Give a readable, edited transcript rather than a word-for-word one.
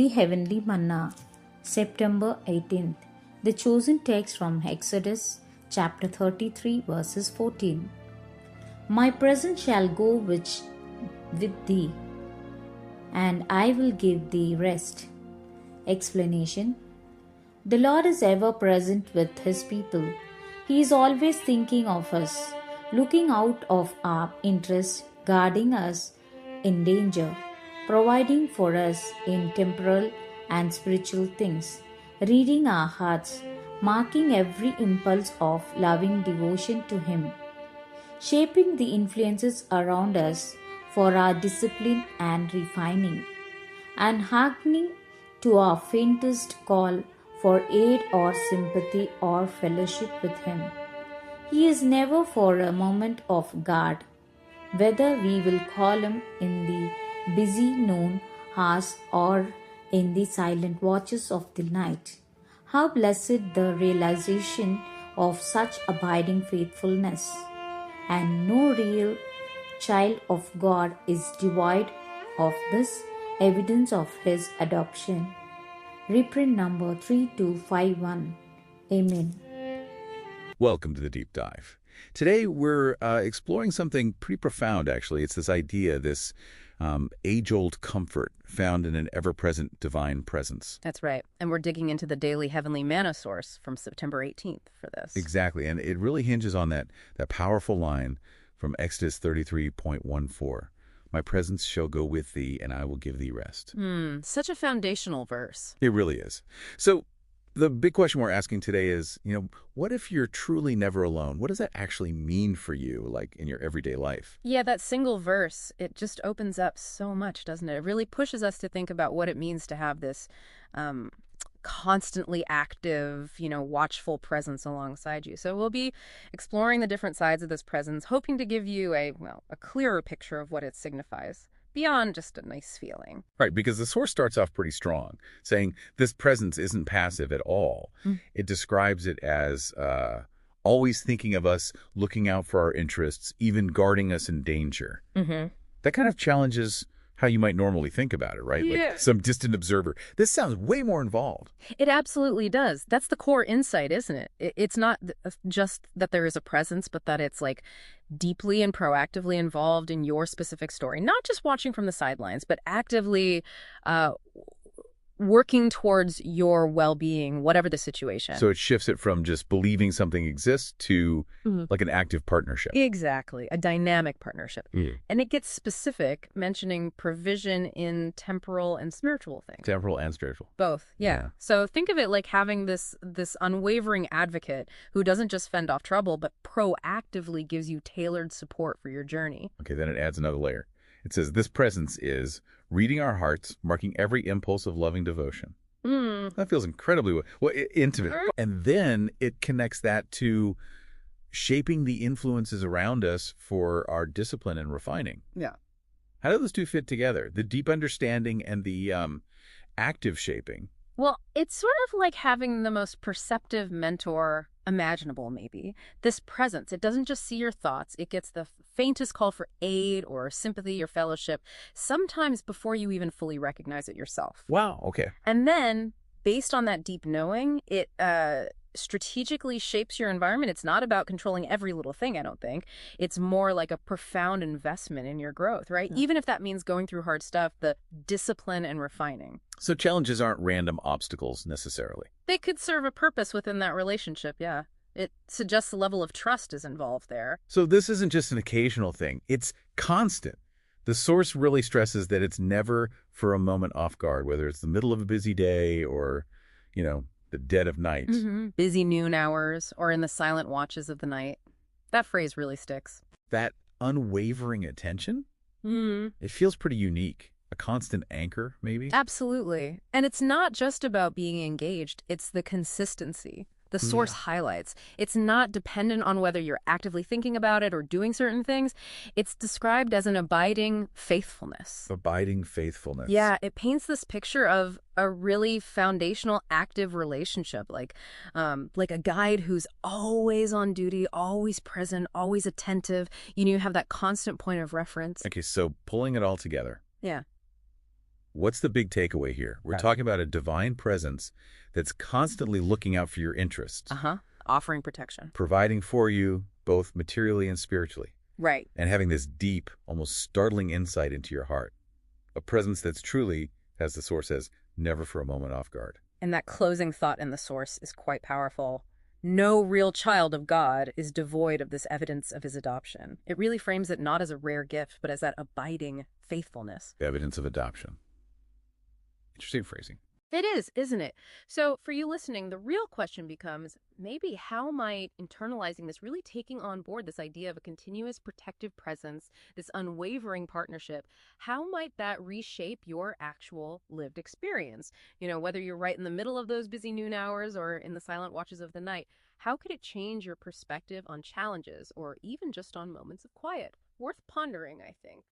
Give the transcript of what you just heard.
Daily Heavenly Manna, September 18th. The chosen text from Exodus chapter 33, verses 14. My presence shall go with thee, and I will give thee rest. Explanation. The Lord is ever present with His people. He is always thinking of us, looking out of our interests, guarding us in danger, providing for us in temporal and spiritual things, reading our hearts, marking every impulse of loving devotion to Him, shaping the influences around us for our discipline and refining, and hearkening to our faintest call for aid or sympathy or fellowship with Him. He is never for a moment off guard, whether we will call Him in the busy noon hours or in the silent watches of the night. How blessed the realization of such abiding faithfulness! And no real child of God is devoid of this evidence of His adoption. Reprint number 3251. Amen. Welcome to the Deep Dive. Today we're exploring something pretty profound, actually. It's this idea, this age-old comfort found in an ever-present divine presence. That's right. And we're digging into the daily heavenly manna source from September 18th for this. Exactly. And it really hinges on that powerful line from Exodus 33.14. My presence shall go with thee, and I will give thee rest. Such a foundational verse. It really is. So the big question we're asking today is, what if you're truly never alone? What does that actually mean for you, like in your everyday life? Yeah, that single verse, it just opens up so much, doesn't it? It really pushes us to think about what it means to have this constantly active, watchful presence alongside you. So we'll be exploring the different sides of this presence, hoping to give you a clearer picture of what it signifies, beyond just a nice feeling. Right, because the source starts off pretty strong, saying this presence isn't passive at all. It describes it as always thinking of us, looking out for our interests, even guarding us in danger. That kind of challenges how you might normally think about it, right? Yeah. Like some distant observer. This sounds way more involved. It absolutely does. That's the core insight, isn't it? It's not just that there is a presence, but that it's like deeply and proactively involved in your specific story. Not just watching from the sidelines, but actively working towards your well-being, whatever the situation. So it shifts it from just believing something exists to like an active partnership. Exactly. A dynamic partnership. And it gets specific, mentioning provision in temporal and spiritual things. Temporal and spiritual. Both, yeah. So think of it like having this unwavering advocate who doesn't just fend off trouble, but proactively gives you tailored support for your journey. Okay, then it adds another layer. It says this presence is reading our hearts, marking every impulse of loving devotion. That feels incredibly intimate. And then it connects that to shaping the influences around us for our discipline and refining. Yeah. How do those two fit together? The deep understanding and the active shaping. Well, it's sort of like having the most perceptive mentor imaginable, maybe. This presence, it doesn't just see your thoughts. It gets the faintest call for aid or sympathy or fellowship, sometimes before you even fully recognize it yourself. Wow, okay. And then, based on that deep knowing, it strategically shapes your environment. It's not about controlling every little thing, I don't think. It's more like a profound investment in your growth, right? Even if that means going through hard stuff, the discipline and refining. So challenges aren't random obstacles necessarily. They could serve a purpose within that relationship, yeah. It suggests a level of trust is involved there. So this isn't just an occasional thing. It's constant. The source really stresses that it's never for a moment off guard, whether it's the middle of a busy day or, the dead of night. Busy noon hours or in the silent watches of the night. That phrase really sticks. That unwavering attention, it feels pretty unique. A constant anchor, maybe? Absolutely. And it's not just about being engaged. It's the consistency. The source highlights. It's not dependent on whether you're actively thinking about it or doing certain things. It's described as an abiding faithfulness. Abiding faithfulness. Yeah, it paints this picture of a really foundational, active relationship, like a guide who's always on duty, always present, always attentive. You have that constant point of reference. Okay, so pulling it all together. Yeah. What's the big takeaway here? We're talking about a divine presence that's constantly looking out for your interests. Offering protection. Providing for you, both materially and spiritually. Right. And having this deep, almost startling insight into your heart. A presence that's truly, as the Source says, never for a moment off guard. And that closing thought in the Source is quite powerful. No real child of God is devoid of this evidence of his adoption. It really frames it not as a rare gift, but as that abiding faithfulness. Evidence of adoption. Interesting phrasing. It is, isn't it? So for you listening, the real question becomes, maybe how might internalizing this, really taking on board this idea of a continuous protective presence, this unwavering partnership, how might that reshape your actual lived experience? You know, whether you're right in the middle of those busy noon hours or in the silent watches of the night, how could it change your perspective on challenges or even just on moments of quiet? Worth pondering, I think.